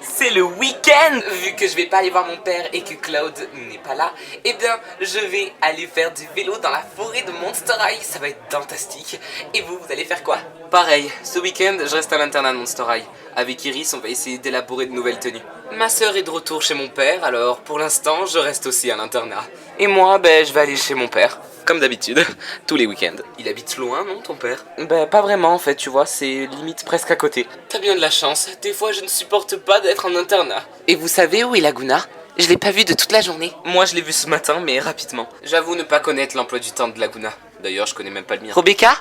C'est le week-end. Vu que je vais pas aller voir mon père et que Cloud n'est pas là, eh bien je vais aller faire du vélo dans la forêt de Monster High. Ça va être fantastique. Et vous allez faire quoi? Pareil, ce week-end je reste à l'internat de Monster High. Avec Iris on va essayer d'élaborer de nouvelles tenues. Ma sœur est de retour chez mon père, alors pour l'instant je reste aussi à l'internat. Et moi je vais aller chez mon père. Comme d'habitude, tous les week-ends. Il habite loin, non, ton père? Pas vraiment, en fait, tu vois, c'est limite presque à côté. T'as bien de la chance, des fois je ne supporte pas d'être en internat. Et vous savez où est Laguna? Je l'ai pas vu de toute la journée. Moi, je l'ai vu ce matin, mais rapidement. J'avoue ne pas connaître l'emploi du temps de Laguna. D'ailleurs, je connais même pas le mien. Rebecca?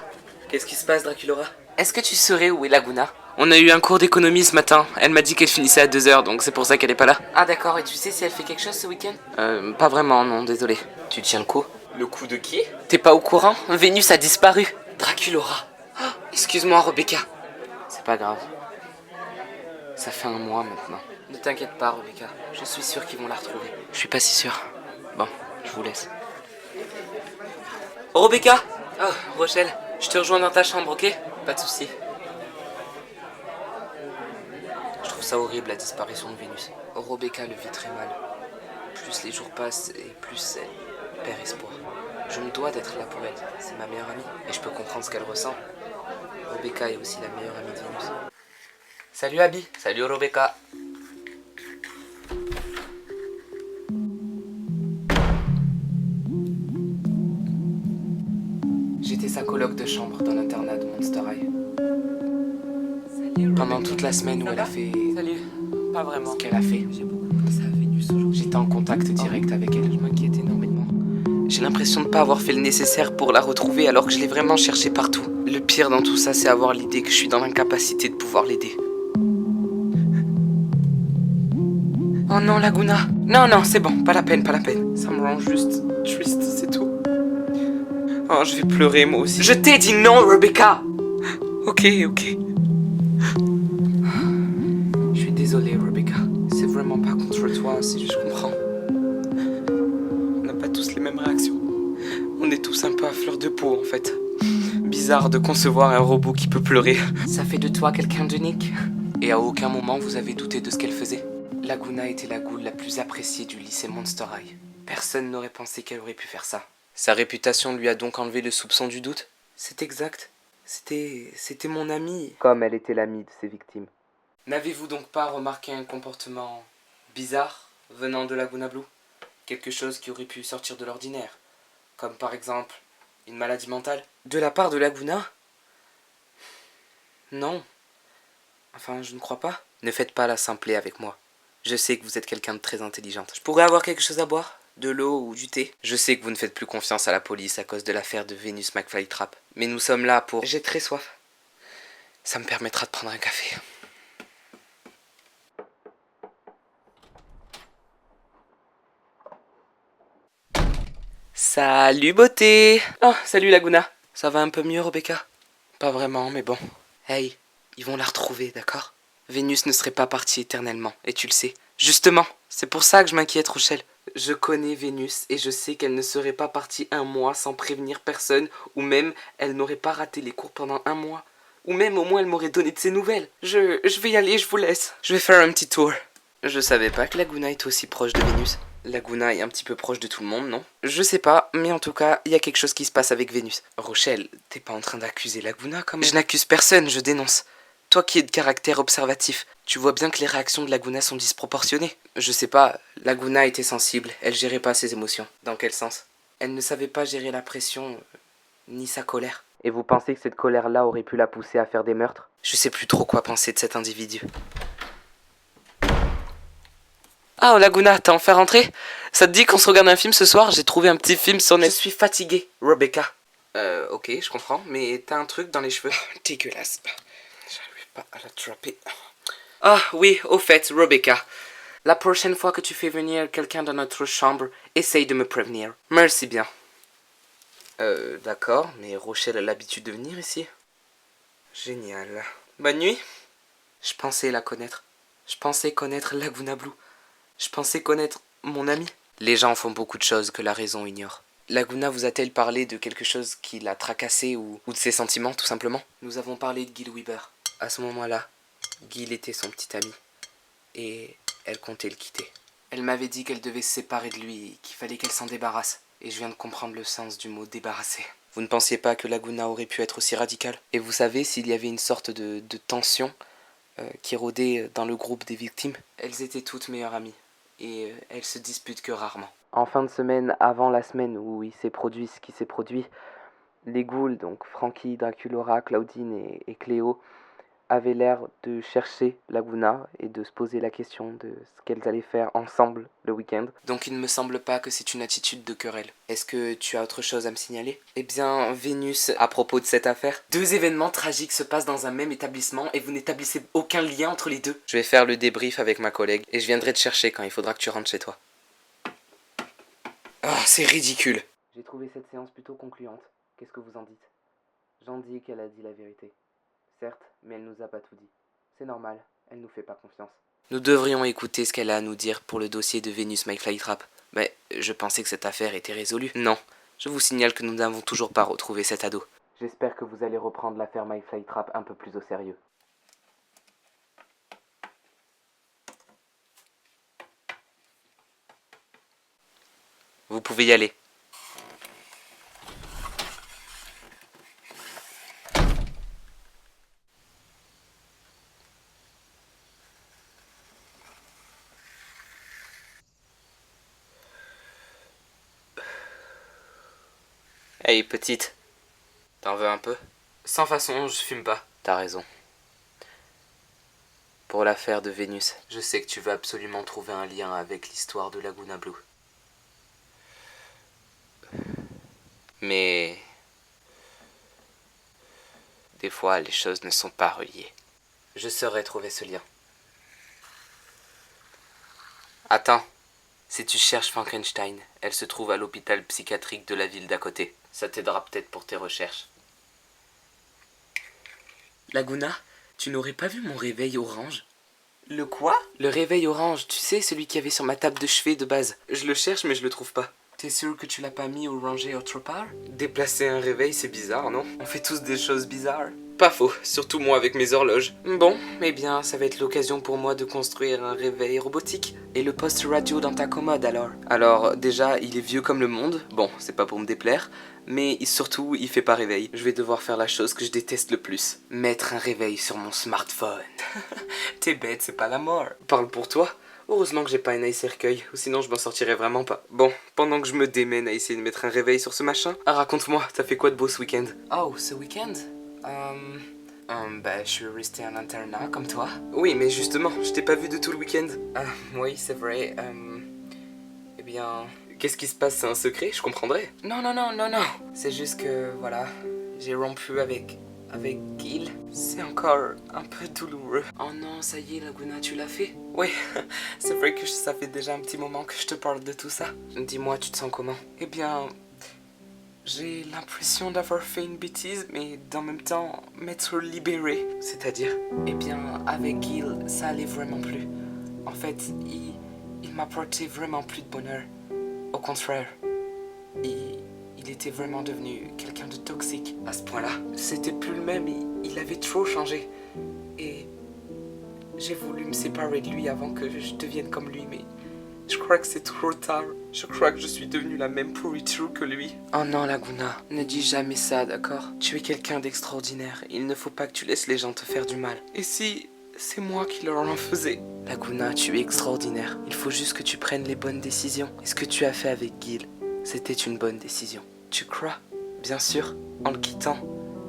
Qu'est-ce qui se passe, Draculora? Est-ce que tu saurais où est Laguna? On a eu un cours d'économie ce matin. Elle m'a dit qu'elle finissait à 2h, donc c'est pour ça qu'elle est pas là. Ah d'accord, et tu sais si elle fait quelque chose ce week-end? Pas vraiment, non, désolé. Tu tiens le coup? Le coup de qui? T'es pas au courant? Vénus a disparu. Draculora. Oh, excuse-moi, Rebecca. C'est pas grave. Ça fait un mois maintenant. Ne t'inquiète pas, Rebecca. Je suis sûr qu'ils vont la retrouver. Je suis pas si sûr. Bon, je vous laisse. Rebecca! Oh, Rochelle, je te rejoins dans ta chambre, ok? Pas de soucis. Je trouve ça horrible, la disparition de Vénus. Rebecca le vit très mal. Plus les jours passent et plus elle perd espoir. Je me dois d'être là pour elle. C'est ma meilleure amie. Et je peux comprendre ce qu'elle ressent. Rebecca est aussi la meilleure amie de Vénus. Salut Abby. Salut Rebecca. J'étais sa coloc de chambre dans l'internat de Monster High. Salut, pendant toute la semaine où elle a fait... Salut. Pas vraiment. Ce qu'elle a fait. J'ai beaucoup pensé à Vénus aujourd'hui. J'étais en contact direct avec elle. Je m'inquiète énormément. J'ai l'impression de pas avoir fait le nécessaire pour la retrouver alors que je l'ai vraiment cherchée partout. Le pire dans tout ça, c'est avoir l'idée que je suis dans l'incapacité de pouvoir l'aider. Oh non, Laguna. Non, non, c'est bon, pas la peine, pas la peine. Ça me rend juste triste, c'est tout. Oh, je vais pleurer moi aussi. Je t'ai dit non, Rebecca. Ok, ok. Je suis désolé, Rebecca. C'est vraiment pas contre toi, si je comprends. On n'a pas tous les mêmes réactions. On est tous un peu à fleur de peau, en fait. Bizarre de concevoir un robot qui peut pleurer. Ça fait de toi quelqu'un d'unique. Et à aucun moment vous avez douté de ce qu'elle faisait. Laguna était la goule la plus appréciée du lycée Monster High. Personne n'aurait pensé qu'elle aurait pu faire ça. Sa réputation lui a donc enlevé le soupçon du doute. C'est exact. C'était mon amie. Comme elle était l'amie de ses victimes. N'avez-vous donc pas remarqué un comportement bizarre venant de Laguna Blue? Quelque chose qui aurait pu sortir de l'ordinaire. Comme par exemple une maladie mentale. De la part de Laguna? Non. Enfin, je ne crois pas. Ne faites pas la simplée avec moi. Je sais que vous êtes quelqu'un de très intelligente. Je pourrais avoir quelque chose à boire? De l'eau ou du thé? Je sais que vous ne faites plus confiance à la police à cause de l'affaire de Venus McFlytrap. Mais nous sommes là pour... J'ai très soif. Ça me permettra de prendre un café. Salut beauté! Oh, salut Laguna. Ça va un peu mieux, Rebecca? Pas vraiment, mais bon. Hey, ils vont la retrouver, d'accord? Vénus ne serait pas partie éternellement, et tu le sais. Justement, c'est pour ça que je m'inquiète, Rochelle. Je connais Vénus, et je sais qu'elle ne serait pas partie un mois sans prévenir personne, ou même elle n'aurait pas raté les cours pendant un mois. Ou même au moins elle m'aurait donné de ses nouvelles. Je vais y aller, je vous laisse. Je vais faire un petit tour. Je savais pas que Laguna était aussi proche de Vénus. Laguna est un petit peu proche de tout le monde, non? Je sais pas, mais en tout cas, il y a quelque chose qui se passe avec Vénus. Rochelle, t'es pas en train d'accuser Laguna quand même? Je n'accuse personne, je dénonce. Toi qui es de caractère observatif, tu vois bien que les réactions de Laguna sont disproportionnées. Je sais pas, Laguna était sensible, elle gérait pas ses émotions. Dans quel sens? Elle ne savait pas gérer la pression, ni sa colère. Et vous pensez que cette colère-là aurait pu la pousser à faire des meurtres? Je sais plus trop quoi penser de cet individu. Ah, Laguna, t'as enfin rentré? Ça te dit qu'on se regarde un film ce soir? J'ai trouvé un petit film sur Netflix. Je suis fatigué, Rebecca. Ok, je comprends, mais t'as un truc dans les cheveux. Dégueulasse. J'arrive pas à l'attraper. Ah oui, au fait, Rebecca. La prochaine fois que tu fais venir quelqu'un dans notre chambre, essaye de me prévenir. Merci bien. D'accord, mais Rochelle a l'habitude de venir ici. Génial. Bonne nuit. Je pensais la connaître. Je pensais connaître Laguna Blue. Je pensais connaître mon ami. Les gens font beaucoup de choses que la raison ignore. Laguna vous a-t-elle parlé de quelque chose qui l'a tracassé ou de ses sentiments, tout simplement? Nous avons parlé de Gil Weaver. À ce moment-là, Gil était son petit ami. Et elle comptait le quitter. Elle m'avait dit qu'elle devait se séparer de lui et qu'il fallait qu'elle s'en débarrasse. Et je viens de comprendre le sens du mot débarrasser. Vous ne pensiez pas que Laguna aurait pu être aussi radicale? Et vous savez s'il y avait une sorte de tension qui rôdait dans le groupe des victimes? Elles étaient toutes meilleures amies. Et elles se disputent que rarement. En fin de semaine, avant la semaine où il s'est produit ce qui s'est produit, les ghouls, donc Frankie, Draculora, Claudine et Cléo, avaient l'air de chercher Laguna et de se poser la question de ce qu'elles allaient faire ensemble le week-end. Donc il ne me semble pas que c'est une attitude de querelle. Est-ce que tu as autre chose à me signaler? Eh bien, Vénus, à propos de cette affaire, 2 événements tragiques se passent dans un même établissement et vous n'établissez aucun lien entre les deux. Je vais faire le débrief avec ma collègue et je viendrai te chercher quand il faudra que tu rentres chez toi. Ah, c'est ridicule. J'ai trouvé cette séance plutôt concluante. Qu'est-ce que vous en dites? J'en dis qu'elle a dit la vérité. Certes, mais elle nous a pas tout dit. C'est normal, elle nous fait pas confiance. Nous devrions écouter ce qu'elle a à nous dire pour le dossier de Venus My Flytrap. Mais je pensais que cette affaire était résolue. Non, je vous signale que nous n'avons toujours pas retrouvé cet ado. J'espère que vous allez reprendre l'affaire My Flytrap un peu plus au sérieux. Vous pouvez y aller. Hey, petite. T'en veux un peu? Sans façon, je fume pas. T'as raison. Pour l'affaire de Vénus, je sais que tu veux absolument trouver un lien avec l'histoire de Laguna Blue. Mais des fois, les choses ne sont pas reliées. Je saurais trouver ce lien. Attends, si tu cherches Frankenstein, elle se trouve à l'hôpital psychiatrique de la ville d'à côté. Ça t'aidera peut-être pour tes recherches. Laguna, tu n'aurais pas vu mon réveil orange? Le quoi? Le réveil orange, tu sais, celui qu'il y avait sur ma table de chevet de base. Je le cherche mais je le trouve pas. T'es sûr que tu l'as pas mis ou rangé autre part? Déplacer un réveil, c'est bizarre, non? On fait tous des choses bizarres. Pas faux, surtout moi avec mes horloges. Bon, eh bien, ça va être l'occasion pour moi de construire un réveil robotique. Et le poste radio dans ta commode alors? Alors, déjà, il est vieux comme le monde. Bon, c'est pas pour me déplaire. Mais surtout, il fait pas réveil. Je vais devoir faire la chose que je déteste le plus. Mettre un réveil sur mon smartphone. T'es bête, c'est pas la mort. Parle pour toi. Heureusement que j'ai pas un ace cercueil, ou sinon je m'en sortirais vraiment pas. Bon, pendant que je me démène à essayer de mettre un réveil sur ce machin, raconte-moi, t'as fait quoi de beau ce week-end? Oh, ce week-end? Bah, je suis resté en internat, comme toi. Oui, mais justement, je t'ai pas vu de tout le week-end. Oui, c'est vrai, eh bien... Qu'est-ce qui se passe, c'est un secret? Je comprendrais. Non, non, non, non, non. C'est juste que, voilà, j'ai rompu avec Gil. C'est encore un peu douloureux. Oh non, ça y est, Laguna, tu l'as fait? Oui, c'est vrai que ça fait déjà un petit moment que je te parle de tout ça. Dis-moi, tu te sens comment? Eh bien, j'ai l'impression d'avoir fait une bêtise, mais d'en même temps m'être libéré. C'est-à-dire? Eh bien, avec Gil, ça allait vraiment plus. En fait, il m'apportait vraiment plus de bonheur. Au contraire, il était vraiment devenu quelqu'un de toxique à ce point-là. C'était plus le même, il avait trop changé. Et j'ai voulu me séparer de lui avant que je devienne comme lui, mais je crois que c'est trop tard. Je crois que je suis devenue la même pourriture que lui. Oh non, Laguna, ne dis jamais ça, d'accord? Tu es quelqu'un d'extraordinaire. Il ne faut pas que tu laisses les gens te faire du mal. Et si c'est moi qui leur en faisais? Laguna, tu es extraordinaire. Il faut juste que tu prennes les bonnes décisions. Et ce que tu as fait avec Gil, c'était une bonne décision. Tu crois? Bien sûr. En le quittant,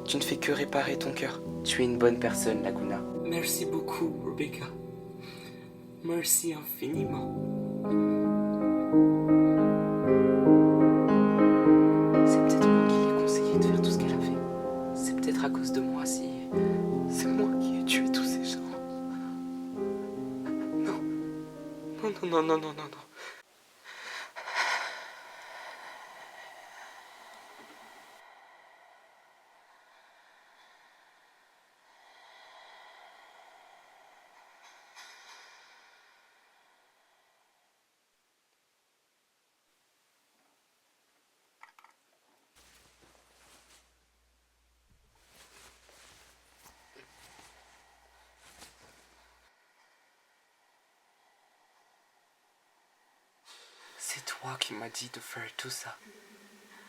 tu ne fais que réparer ton cœur. Tu es une bonne personne, Laguna. Merci beaucoup, Rebecca. Merci infiniment. C'est peut-être moi qui lui ai conseillé de faire tout ce qu'elle a fait. C'est peut-être à cause de moi si... C'est moi qui ai tué tous ces gens. Non. Non, non, non, non, non, non, non. toi qui m'as dit de faire tout ça.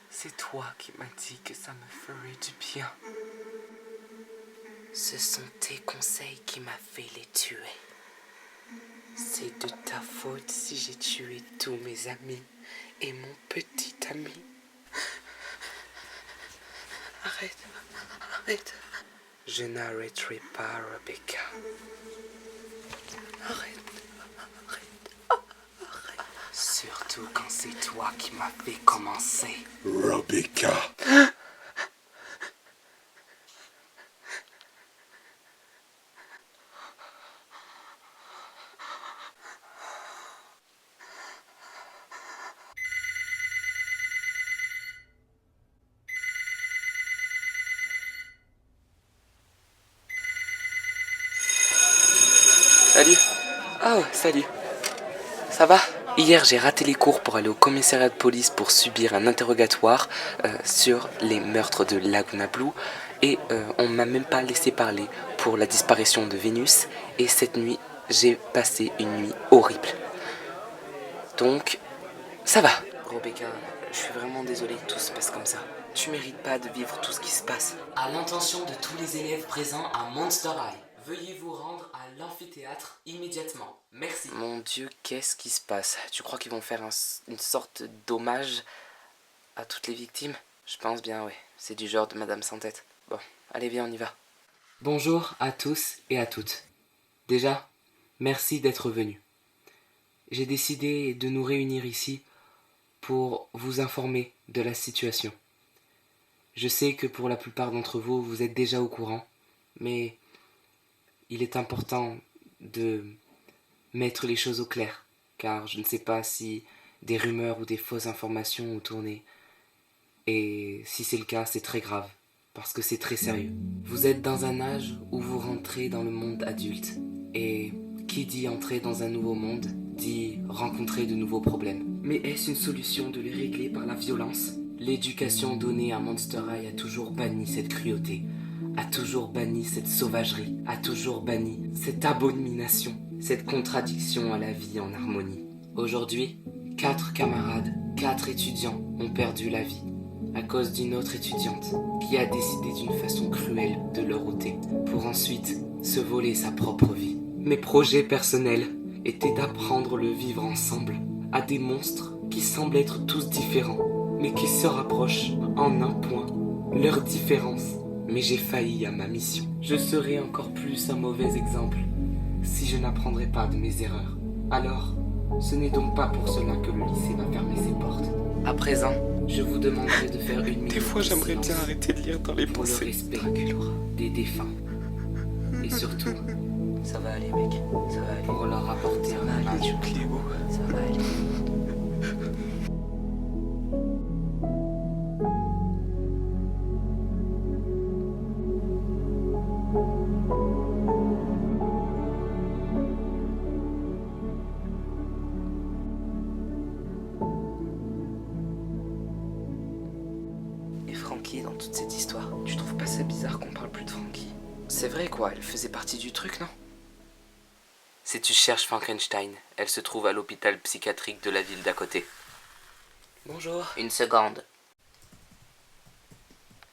C'est toi qui m'as dit que ça me ferait du bien. Ce sont tes conseils qui m'ont fait les tuer. C'est de ta faute si j'ai tué tous mes amis et mon petit ami. Arrête, arrête. Je n'arrêterai pas, Rebecca. Arrête, arrête, arrête. Surtout quand c'est toi qui m'as fait commencer. Rebecca. Salut. Oh, salut. Ça va? Hier, j'ai raté les cours pour aller au commissariat de police pour subir un interrogatoire sur les meurtres de Laguna Blue. Et on m'a même pas laissé parler pour la disparition de Vénus. Et cette nuit, j'ai passé une nuit horrible. Donc, ça va. Rebecca, je suis vraiment désolé que tout se passe comme ça. Tu mérites pas de vivre tout ce qui se passe. À l'intention de tous les élèves présents à Monster High, veuillez vous rendre à l'amphithéâtre immédiatement. Merci. Mon Dieu, qu'est-ce qui se passe? Tu crois qu'ils vont faire une sorte d'hommage à toutes les victimes? Je pense bien, oui. C'est du genre de Madame sans tête. Bon, allez, viens, on y va. Bonjour à tous et à toutes. Déjà, merci d'être venus. J'ai décidé de nous réunir ici pour vous informer de la situation. Je sais que pour la plupart d'entre vous, vous êtes déjà au courant, mais il est important de mettre les choses au clair, car je ne sais pas si des rumeurs ou des fausses informations ont tourné. Et si c'est le cas, c'est très grave, parce que c'est très sérieux. Vous êtes dans un âge où vous rentrez dans le monde adulte. Et qui dit entrer dans un nouveau monde, dit rencontrer de nouveaux problèmes. Mais est-ce une solution de les régler par la violence? L'éducation donnée à Monster High a toujours banni cette cruauté, a toujours banni cette sauvagerie, a toujours banni cette abomination, cette contradiction à la vie en harmonie. Aujourd'hui, 4 camarades, 4 étudiants ont perdu la vie à cause d'une autre étudiante qui a décidé d'une façon cruelle de leur ôter pour ensuite se voler sa propre vie. Mes projets personnels étaient d'apprendre le vivre ensemble à des monstres qui semblent être tous différents, mais qui se rapprochent en un point, leur différence. Mais j'ai failli à ma mission. Je serai encore plus un mauvais exemple si je n'apprendrai pas de mes erreurs. Alors, ce n'est donc pas pour cela que le lycée va fermer ses portes. À présent, je vous demanderai de faire une minute. Des fois, j'aimerais bien arrêter de lire dans les pour le pensées. respect des défunts. Et surtout, ça va aller, mec. Ça va aller. Pour leur apporter un hommage. Cléo. Ça va aller. Et Frankie, dans toute cette histoire, tu trouves pas ça bizarre qu'on parle plus de Frankie? C'est vrai quoi, elle faisait partie du truc, non? Si tu cherches Frankenstein, elle se trouve à l'hôpital psychiatrique de la ville d'à côté. Bonjour. Une seconde.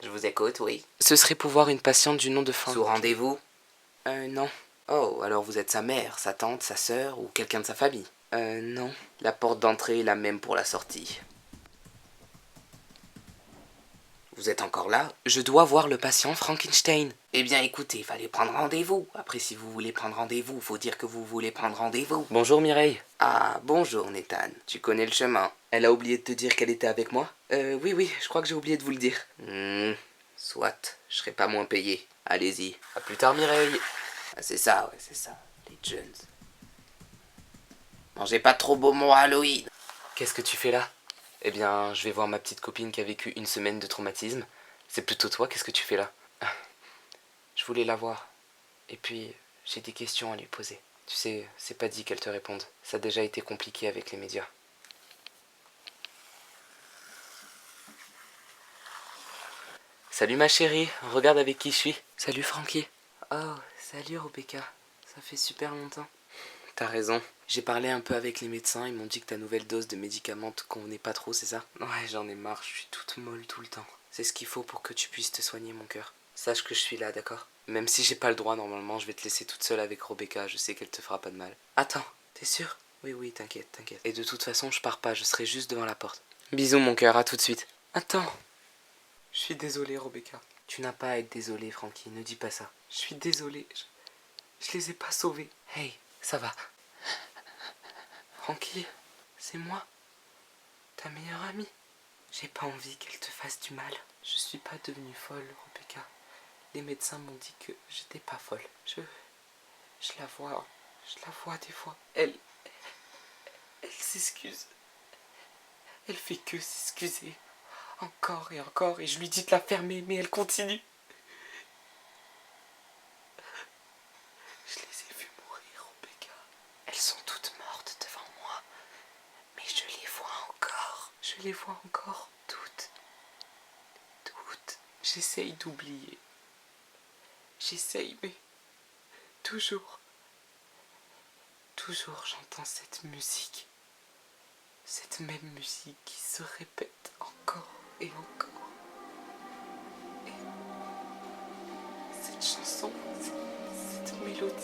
Je vous écoute, oui. Ce serait pour voir une patiente du nom de Frankie. Sous rendez-vous? Non. Oh, alors vous êtes sa mère, sa tante, sa sœur ou quelqu'un de sa famille? Non. La porte d'entrée est la même pour la sortie. Vous êtes encore là? Je dois voir le patient Frankenstein. Eh bien écoutez, il fallait prendre rendez-vous. Après si vous voulez prendre rendez-vous, faut dire que vous voulez prendre rendez-vous. Bonjour Mireille. Ah, bonjour Nathan. Tu connais le chemin. Elle a oublié de te dire qu'elle était avec moi? Oui, je crois que j'ai oublié de vous le dire. Soit, je serai pas moins payé. Allez-y. À plus tard Mireille. Ah, c'est ça, ouais, c'est ça. Les jeunes. Mangez pas trop beau mon Halloween. Qu'est-ce que tu fais là? Eh bien, je vais voir ma petite copine qui a vécu une semaine de traumatisme. C'est plutôt toi, qu'est-ce que tu fais là? Je voulais la voir. Et puis, j'ai des questions à lui poser. Tu sais, c'est pas dit qu'elle te réponde. Ça a déjà été compliqué avec les médias. Salut ma chérie, regarde avec qui je suis. Salut Frankie. Oh, salut Rebecca. Ça fait super longtemps. t'as raison. J'ai parlé un peu avec les médecins, ils m'ont dit que ta nouvelle dose de médicaments te convenait pas trop, c'est ça? Ouais, j'en ai marre, je suis toute molle tout le temps. C'est ce qu'il faut pour que tu puisses te soigner, mon cœur. Sache que je suis là, d'accord? Même si j'ai pas le droit, normalement, je vais te laisser toute seule avec Rebecca, je sais qu'elle te fera pas de mal. Attends, t'es sûr? Oui, t'inquiète, t'inquiète. Et de toute façon, je pars pas, je serai juste devant la porte. Bisous, mon cœur, à tout de suite. Attends. Je suis désolé, Rebecca. Tu n'as pas à être désolé, Frankie, ne dis pas ça. Je suis désolé, je les ai pas sauvés. Hey, ça va. Frankie, c'est moi, ta meilleure amie. J'ai pas envie qu'elle te fasse du mal. Je suis pas devenue folle, Rebecca. Les médecins m'ont dit que j'étais pas folle. Je la vois des fois. Elle s'excuse. Elle fait que s'excuser. Encore et encore, et je lui dis de la fermer, mais elle continue. Je les ai vues mourir, Rebecca. Elles sont toutes mortes devant moi. Mais je les vois encore. Je les vois encore, toutes. Toutes. J'essaye d'oublier. J'essaye, mais toujours j'entends cette musique. Cette même musique qui se répète encore et encore. Et cette chanson, cette mélodie,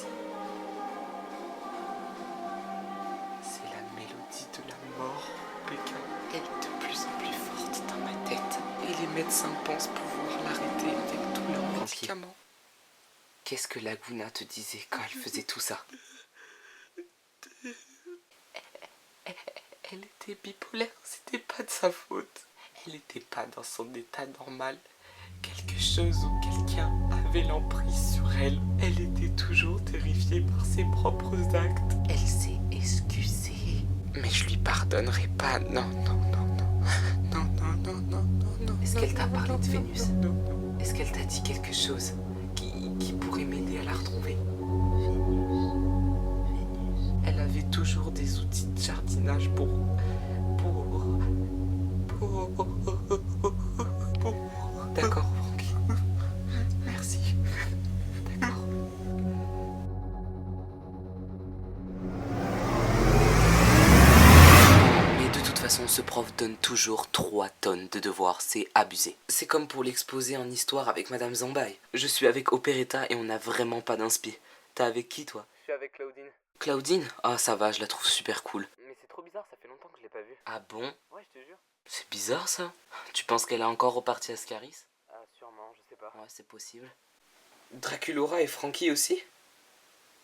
c'est la mélodie de la mort, Rebecca. Elle est de plus en plus forte dans ma tête. Et les médecins pensent pouvoir l'arrêter avec tous leurs médicaments. Qu'est-ce que Laguna te disait quand elle faisait tout ça? Elle était bipolaire, c'était pas de sa faute. Elle n'était pas dans son état normal. Quelque chose ou quelqu'un avait l'emprise sur elle. Elle était toujours terrifiée par ses propres actes. Elle s'est excusée. Mais je lui pardonnerai pas. Non. Est-ce qu'elle t'a parlé de Vénus? Est-ce qu'elle t'a dit quelque chose qui pourrait m'aider à la retrouver? Elle avait toujours des outils de jardinage pour... D'accord, Francky. Merci. D'accord. Mais de toute façon, ce prof donne toujours 3 tonnes de devoirs, c'est abusé. C'est comme pour l'exposé en histoire avec Madame Zambaï. Je suis avec Operetta et on n'a vraiment pas d'inspi. T'es avec qui, toi? Je suis avec Claudine. Claudine? Ah, ça va, je la trouve super cool. Mais c'est trop bizarre, ça fait longtemps que je l'ai pas vue. Ah bon? Ouais, je te jure. C'est bizarre, ça. Tu penses qu'elle est encore repartie à Scaris? Ah, sûrement, je sais pas. Ouais, c'est possible. Draculora et Frankie aussi?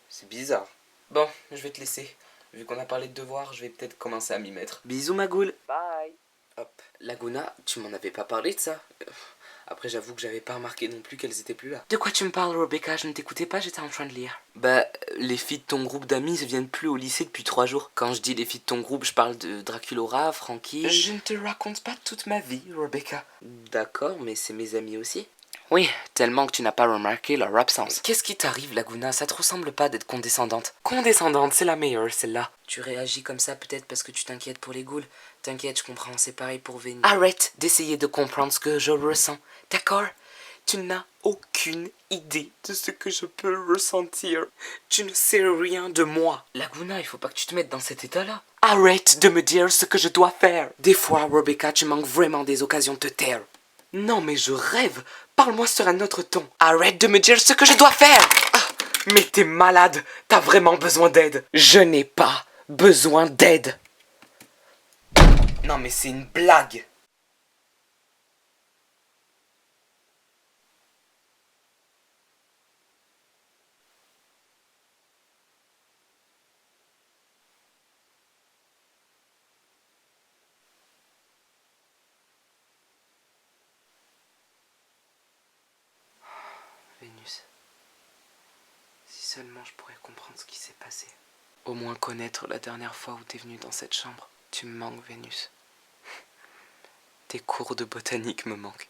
C'est bizarre. Bon, je vais te laisser. Vu qu'on a parlé de devoirs, je vais peut-être commencer à m'y mettre. Bisous, ma goule. Bye. Hop. Laguna, tu m'en avais pas parlé de ça? Après, j'avoue que j'avais pas remarqué non plus qu'elles étaient plus là. De quoi tu me parles, Rebecca? Je ne t'écoutais pas, j'étais en train de lire. Bah, les filles de ton groupe d'amis ne viennent plus au lycée depuis 3 jours. Quand je dis les filles de ton groupe, je parle de Draculora, Frankie... Je ne te raconte pas toute ma vie, Rebecca. D'accord, mais c'est mes amis aussi. Oui, tellement que tu n'as pas remarqué leur absence. Qu'est-ce qui t'arrive, Laguna? Ça te ressemble pas d'être condescendante. Condescendante, c'est la meilleure, celle-là. Tu réagis comme ça peut-être parce que tu t'inquiètes pour les ghouls. T'inquiète, je comprends, c'est pareil pour Vénus. Arrête d'essayer de comprendre ce que je ressens, d'accord? Tu n'as aucune idée de ce que je peux ressentir. Tu ne sais rien de moi. Laguna, il faut pas que tu te mettes dans cet état-là. Arrête de me dire ce que je dois faire. Des fois, Rebecca, tu manques vraiment des occasions de te taire. Non, mais je rêve. Parle-moi sur un autre ton. Arrête de me dire ce que je dois faire. Ah, mais t'es malade. T'as vraiment besoin d'aide. Je n'ai pas besoin d'aide. Non, mais c'est une blague. Vénus. Si seulement je pourrais comprendre ce qui s'est passé. Au moins connaître la dernière fois où t'es venue dans cette chambre. Tu me manques, Vénus. Tes cours de botanique me manquent.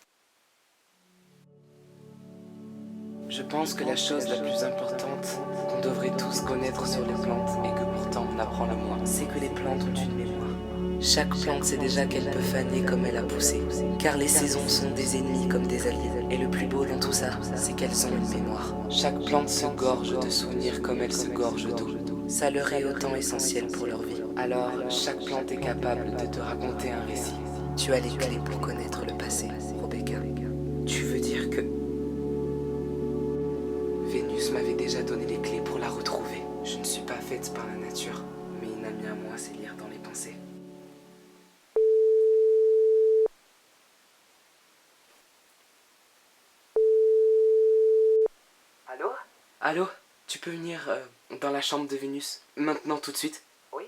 Je pense que la chose la plus importante qu'on devrait tous connaître sur les plantes et que pourtant on apprend le moins, c'est que les plantes ont une mémoire. Chaque plante sait déjà qu'elle peut faner comme elle a poussé, car les saisons sont des ennemis comme des alliés. Et le plus beau dans tout ça, c'est qu'elles ont une mémoire. Chaque plante se gorge de souvenirs comme elle se gorge d'eau. ça leur est autant essentiel pour leur vie. Alors, chaque plante est capable de te raconter un récit. Tu as les clés pour connaître le passé, Rebecca. Tu veux dire que... Vénus m'avait déjà donné les clés pour la retrouver. Je ne suis pas faite par la nature, mais une amie à moi sait lire dans les pensées. Allô? Allô? Tu peux venir dans la chambre de Vénus, maintenant tout de suite? Oui,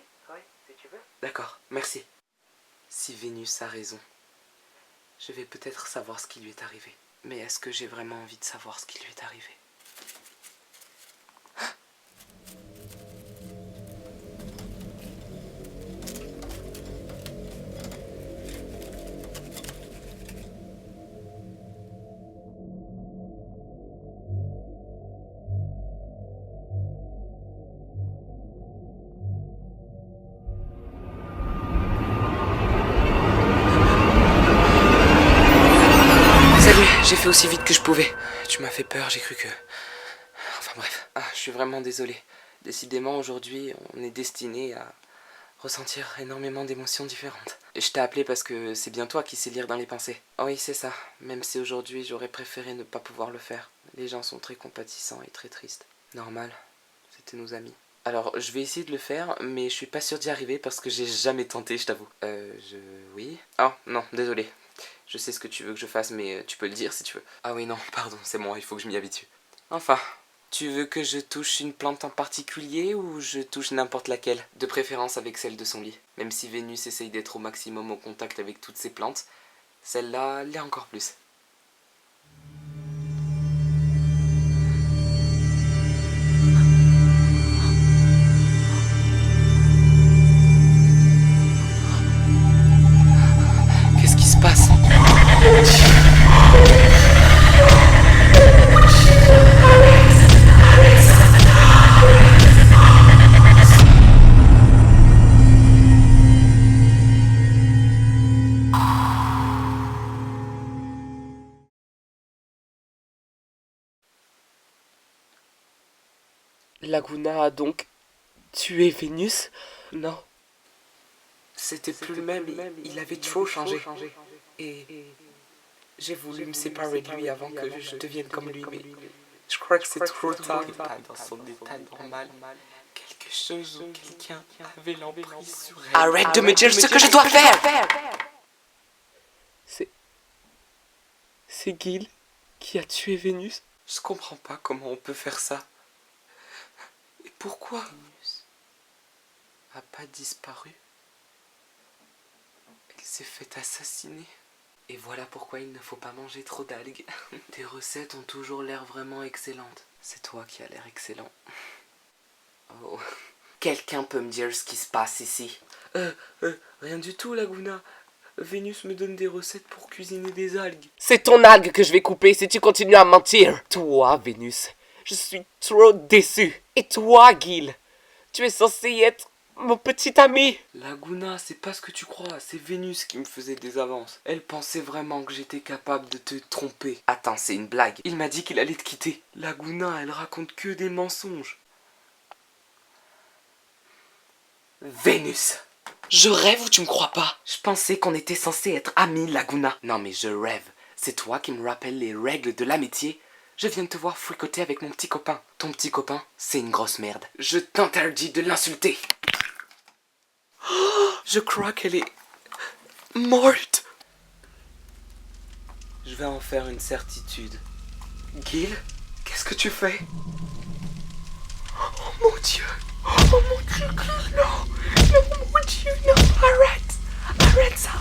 si tu veux. D'accord, merci. Si Vénus a raison, je vais peut-être savoir ce qui lui est arrivé. Mais est-ce que j'ai vraiment envie de savoir ce qui lui est arrivé? Salut, j'ai fait aussi vite que je pouvais. Tu m'as fait peur, j'ai cru que... Enfin bref, je suis vraiment désolé. Décidément, aujourd'hui, on est destiné à ressentir énormément d'émotions différentes. Je t'ai appelé parce que c'est bien toi qui sais lire dans les pensées. Oh oui, c'est ça. Même si aujourd'hui, j'aurais préféré ne pas pouvoir le faire. Les gens sont très compatissants et très tristes. Normal, c'était nos amis. Alors, je vais essayer de le faire, mais je suis pas sûr d'y arriver parce que j'ai jamais tenté, je t'avoue. Oui. Oh, non, désolé. Je sais ce que tu veux que je fasse, mais tu peux le dire si tu veux. Ah oui, non, pardon, c'est bon, il faut que je m'y habitue. Enfin, tu veux que je touche une plante en particulier ou je touche n'importe laquelle? De préférence avec celle de son lit. Même si Vénus essaye d'être au maximum au contact avec toutes ces plantes, celle-là l'est encore plus. Qu'est-ce qui se passe? Laguna a donc tué Vénus? Non. C'était plus le même, il avait trop changé. Et j'ai voulu me séparer de lui avant que je devienne comme lui, mais je crois que c'est trop tard. Il n'est pas dans son état normal. Quelque chose ou quelqu'un avait l'emprise sur elle. Arrête de me dire ce que je dois faire! C'est Gil qui a tué Vénus? Je comprends pas comment on peut faire ça. Et pourquoi Vénus a pas disparu? Elle s'est fait assassiner. Et voilà pourquoi il ne faut pas manger trop d'algues. Tes recettes ont toujours l'air vraiment excellentes. C'est toi qui as l'air excellent. Oh. Quelqu'un peut me dire ce qui se passe ici? Rien du tout, Laguna. Vénus me donne des recettes pour cuisiner des algues. C'est ton algue que je vais couper si tu continues à mentir. Toi, Vénus, je suis trop déçu. Et toi, Gil, tu es censé être mon petit ami. Laguna, c'est pas ce que tu crois. C'est Vénus qui me faisait des avances. Elle pensait vraiment que j'étais capable de te tromper. Attends, c'est une blague. Il m'a dit qu'il allait te quitter. Laguna, elle raconte que des mensonges. Vénus! Je rêve ou tu me crois pas? Je pensais qu'on était censé être amis, Laguna. Non mais je rêve. C'est toi qui me rappelles les règles de l'amitié. Je viens de te voir fricoter avec mon petit copain. Ton petit copain, c'est une grosse merde. Je t'interdis de l'insulter. Oh, je crois qu'elle est morte. Je vais en faire une certitude. Gil, qu'est-ce que tu fais? Oh mon Dieu! Oh mon Dieu, Gil, non! Non, mon Dieu, non! Arrête! Arrête ça!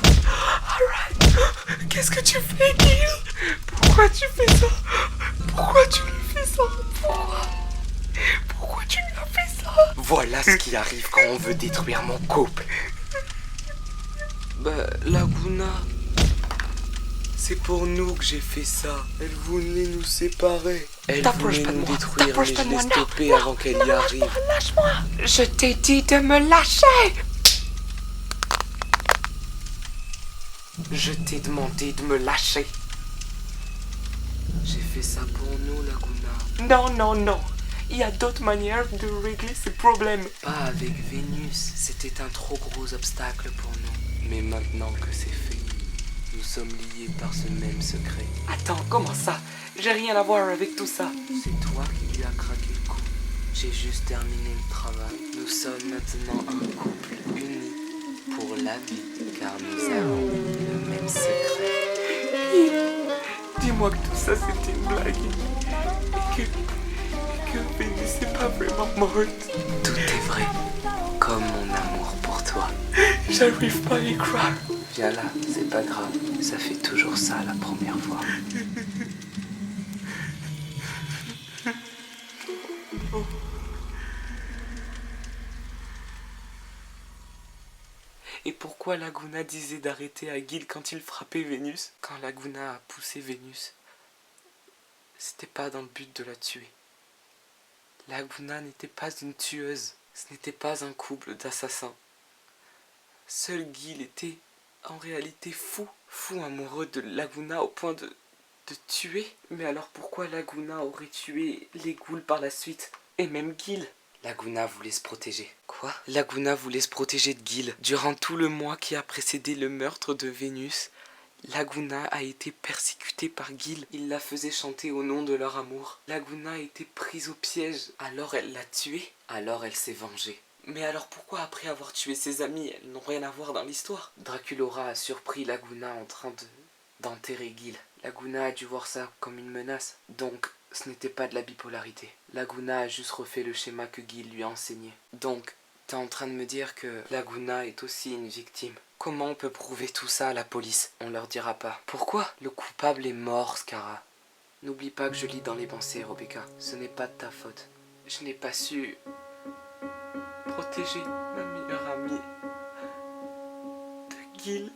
Arrête! Qu'est-ce que tu fais, Gil? Pourquoi tu fais ça? Pourquoi tu lui fais ça? Pourquoi tu lui as fait ça? Voilà ce qui arrive quand on veut détruire mon couple. Bah, Laguna... C'est pour nous que j'ai fait ça. Elle voulait nous séparer. Elle voulait nous détruire, mais je l'ai stoppée avant qu'elle y arrive. Lâche-moi! Je t'ai dit de me lâcher! Je t'ai demandé de me lâcher. J'ai fait ça pour nous, Laguna. Non, non, non. Il y a d'autres manières de régler ces problèmes. Pas avec Vénus, c'était un trop gros obstacle pour nous. Mais maintenant que c'est fait, nous sommes liés par ce même secret. Attends, comment ça? J'ai rien à voir avec tout ça. C'est toi qui lui as craqué le cou. J'ai juste terminé le travail. Nous sommes maintenant un couple uni pour la vie, car nous avons le même secret. Dis-moi que tout ça c'était une blague. Et que Vénus n'est pas vraiment morte. Tout est vrai, comme mon amour pour toi. J'arrive pas à y croire. Viens là, c'est pas grave, ça fait toujours ça la première fois. Et pourquoi Laguna disait d'arrêter à Gil quand il frappait Vénus? Quand Laguna a poussé Vénus, c'était pas dans le but de la tuer. Laguna n'était pas une tueuse, ce n'était pas un couple d'assassins. Seul Gil était en réalité fou amoureux de Laguna au point de tuer. Mais alors pourquoi Laguna aurait tué les ghouls par la suite? Et même Gil? Laguna voulait se protéger. Quoi? Laguna voulait se protéger de Gil. Durant tout le mois qui a précédé le meurtre de Vénus, Laguna a été persécutée par Gil. Il la faisait chanter au nom de leur amour. Laguna a été prise au piège. Alors elle l'a tuée. Alors elle s'est vengée. Mais alors pourquoi après avoir tué ses amis, elles n'ont rien à voir dans l'histoire? Draculaura a surpris Laguna en train d'enterrer Gil. Laguna a dû voir ça comme une menace. Donc ce n'était pas de la bipolarité. Laguna a juste refait le schéma que Gil lui a enseigné. Donc t'es en train de me dire que Laguna est aussi une victime. Comment on peut prouver tout ça à la police? On leur dira pas. Pourquoi? Le coupable est mort, Scara. N'oublie pas que je lis dans les pensées, Rebecca. Ce n'est pas de ta faute. Je n'ai pas su protéger ma meilleure amie de Gil.